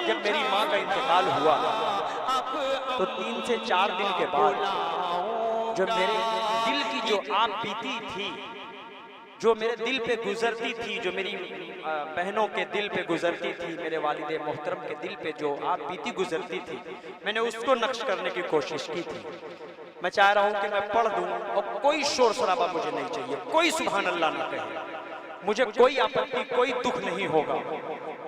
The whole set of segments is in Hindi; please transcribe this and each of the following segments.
जब मेरी माँ का इंतकाल हुआ तो 3 से 4 दिन के बाद जो मेरे दिल की जो आप बीती थी, जो मेरे दिल पे गुजरती थी, जो मेरी बहनों के दिल पे गुजरती थी, मेरे वालिद मोहतरम के दिल पे जो आप बीती गुजरती थी, मैंने उसको नक्श करने की कोशिश की थी। मैं चाह रहा हूं कि मैं पढ़ दूं और कोई शोर शराबा मुझे नहीं चाहिए, कोई सुभान अल्लाह ना कहे, मुझे कोई आपत्ति, कोई दुख नहीं होगा।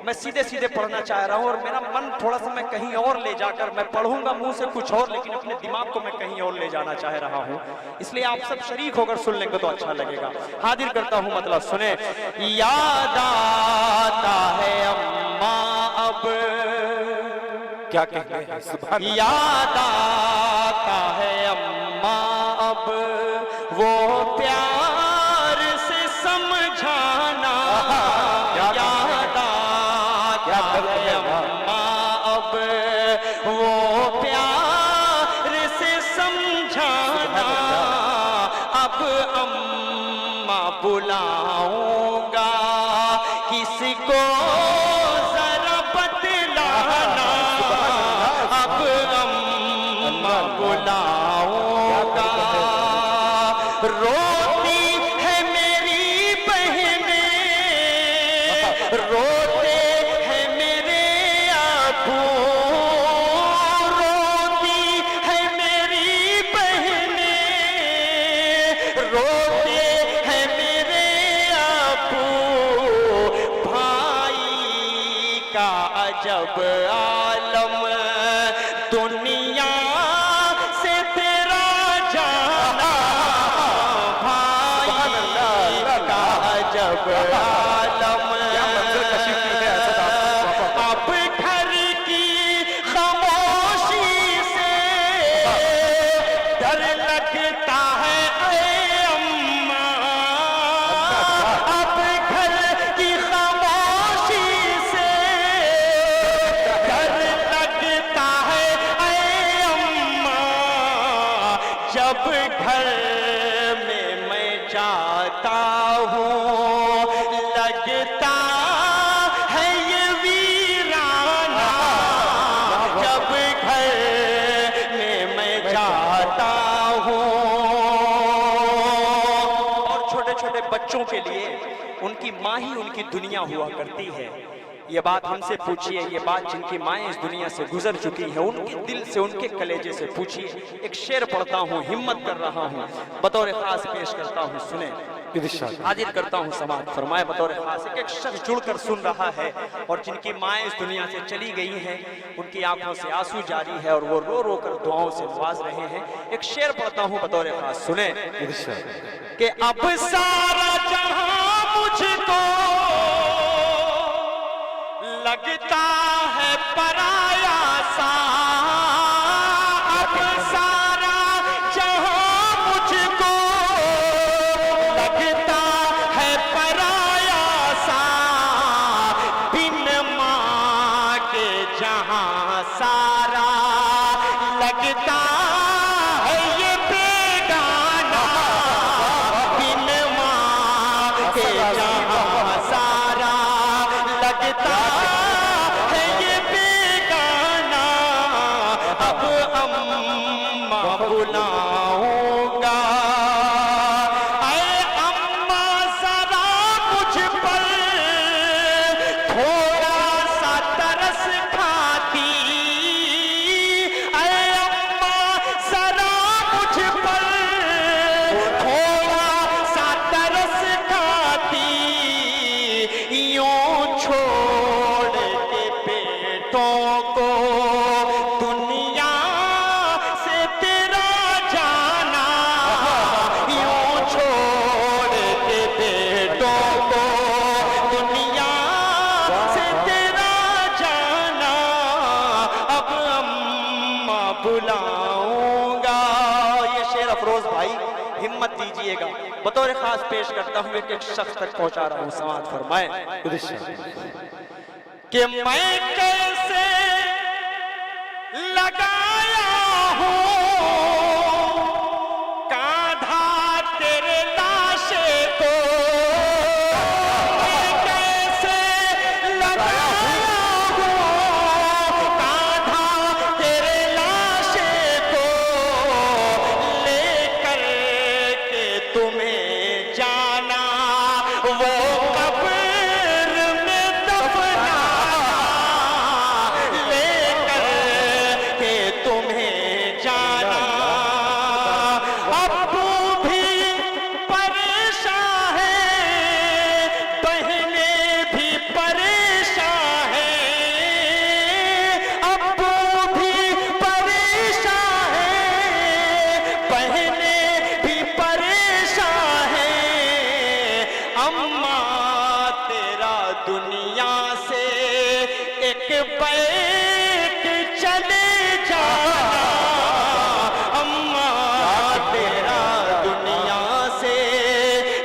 मैं सीधे सीधे पढ़ना चाह रहा हूँ और मेरा मन थोड़ा सा मैं कहीं और ले जाकर, मैं पढ़ूंगा मुंह से कुछ और, लेकिन अपने दिमाग को मैं कहीं और ले जाना चाह रहा हूँ। इसलिए आप सब शरीक होकर सुन लेंगे तो अच्छा लगेगा। हाजिर करता हूँ, मतलब सुने। याद आता है अम्मा अब, क्या कहते हैं, सुभान अल्लाह। याद आता है अम्मा अब वो प्यार से समझाना, याद आता है अम्मा अब वो प्यार से समझाना। अब अम्मा बुलाऊंगा किसको जरा बतलाना, अब अम्मा बुलाऊंगा। रोती है मेरी बहनें, रोते हैं मेरे आबू, रोती है मेरी बहनें, रोते हैं मेरे आबू। भाई का अजब आलम दुनिया से तेरा जाना, भाई का अजब आलम। अब घर की खामोशी से डर लगता है ऐ अम्मा, अब घर की खामोशी से डर लगता है ऐ अम्मा। जब घर में मैं जाता हूँ लगता है ये वीराना, जब घर में मैं जाता हूँ। और छोटे छोटे बच्चों के लिए उनकी माँ ही उनकी दुनिया हुआ करती है। ये बात हमसे पूछिए, ये बात जिनकी माएँ इस दुनिया से गुजर चुकी है, उनके दिल से, उनके कलेजे से पूछिए। एक शेर पढ़ता हूँ, हिम्मत कर रहा हूँ, बतौर खास पेश करता हूँ, सुने। हाजिर करता हूँ, समाज फरमाए बतौर खास। एक शख्स जुड़कर सुन रहा है और जिनकी माएँ इस दुनिया से चली गई हैं, उनकी आंखों से आंसू जारी है और वो रो रो कर दुआओं से नवाज रहे हैं। एक शेर पढ़ता हूँ बतौर खास, सुने। कि अब सारा जहां मुझको लगता है पराया सा, अब सारा जहां मुझको लगता है पराया सा। बिन माँ के जहां सारा लगता है ये बेगाना, बिन माँ के जहां सारा लगता है ये बेगाना। अब अम्मा बुलाऊंगा, ऐ अम्मा जरा मुझ पर थोड़ा सा तरस खाती, ऐ अम्मा जरा मुझ पर थोड़ा सा तरस खाती। यूं छोड़ के बेटों को दुनिया से तेरा जाना, यूं छोड़ के बेटों को दुनिया से तेरा जाना। अब अम्मा बुलाऊंगा। ये शेर अफरोज भाई हिम्मत दीजिएगा, बतौर खास पेश करता हूँ, एक शख्स तक पहुंचा रहा हूँ, समाज फरमाए कि मैं कैसे लगाया हूँ कांधा तेरे लाशे को, मैं कैसे लगाया हूँ एक बैठ चले जाना अम्मा तेरा दुनिया से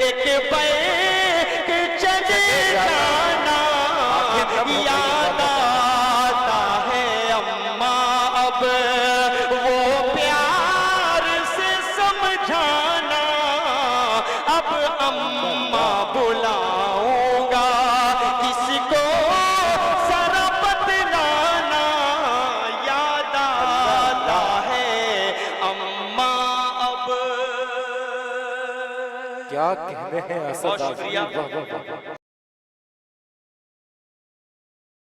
एक बैठ चले जाना याद आता है अम्मा अब वो प्यार से समझाना अब अम्मा बुलाऊंगा किसको जरा बतलाना याद आता है अम्मा अब। क्या कहने हैं असद बहुत आजमी, शुक्रिया। वाह, वाह, वाह।